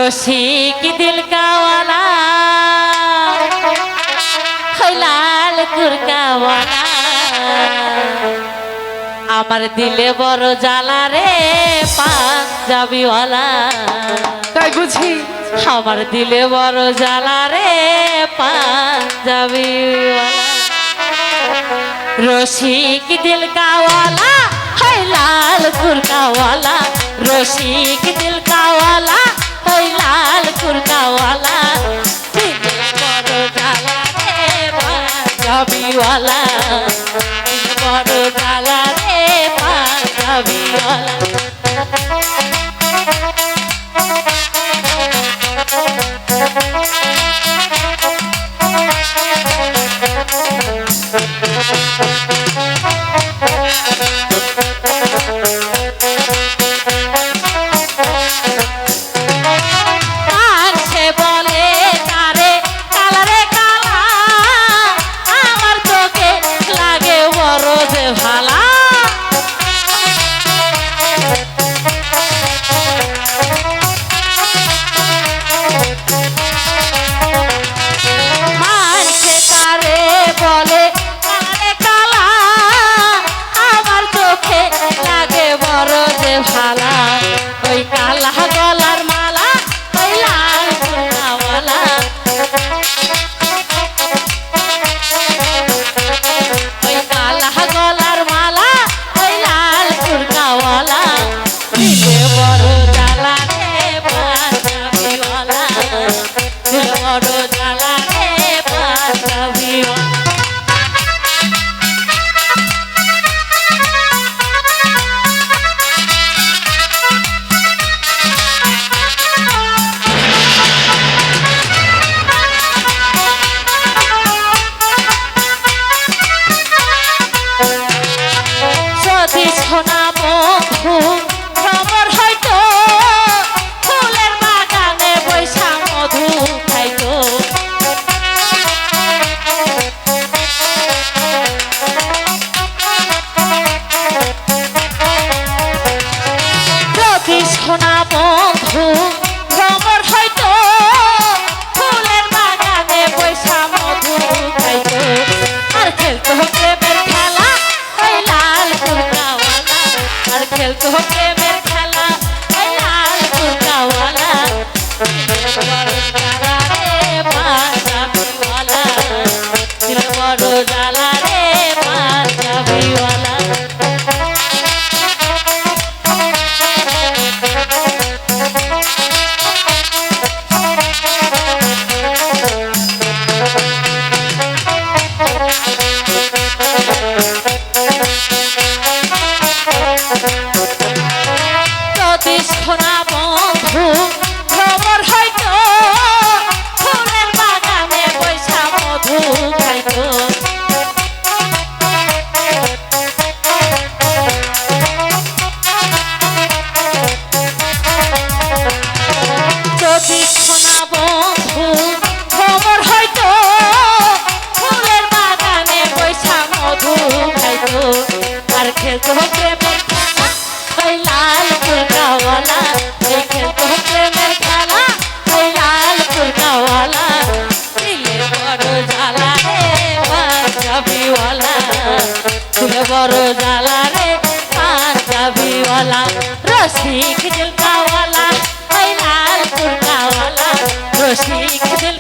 रसिक दिल का वाला लाल कुरका वाला আমার দিলে বড় জ্বালা রে পাঞ্জাবি ওয়ালা তাই বুঝি আমার দিলে বড় জ্বালা রে পাঞ্জাবি ওয়ালা रसिक दिल का वाला है लाल कुरका वाला रसिक दिल का वाला है लाल कुरका वाला दिल बड़ो জ্বালা রে পাঞ্জাবি वाला दिल बड़ो জ্বালা রে পাঞ্জাবি वाला ভালা ওই কালা গলার মালা ওই লাল কুরকাওয়ালা ওই কালা গলার মালা ওই লাল কুরকাওয়ালা দিলে বড় জ্বালা রে পাঞ্জাবিওয়ালা দিলে বড় জ্বালা রে পাঞ্জাবিওয়ালা সোনা বন্ধু খবর হয়তো ফুলের বাগানে বৈশা মধু খাইতো যদি সোনা বন্ধু খবর হয়তো ফুলের বাগানে বৈশা মধু খাইতো আর খেলতো প্রেমের খেলা ওই লাল কুরকা खेलते हो प्रेमेर खेला लाल कुरकावाला दिल बड़ो জ্বালা রে পাঞ্জাবিওয়ালা সোনা বন্ধু খবর হয়তো ফুলের বাগানে বৈশা মধু খাইতো যদি সোনা বন্ধু খবর হয়তো ফুলের বাগানে বৈশা মধু খাইতো আর খেলতো প্রেমের খেলা ওই লাল কুরকাওয়ালা খেলতো প্রেমের খেলা ওই লাল কুরকাওয়ালা দিলে বড় জ্বালা রে পাঞ্জাবিওয়ালা দিলে বড় জ্বালা রে পাঞ্জাবিওয়ালা रसिक दिल का वाला ओई लाल कुरकावाला रसिक दिल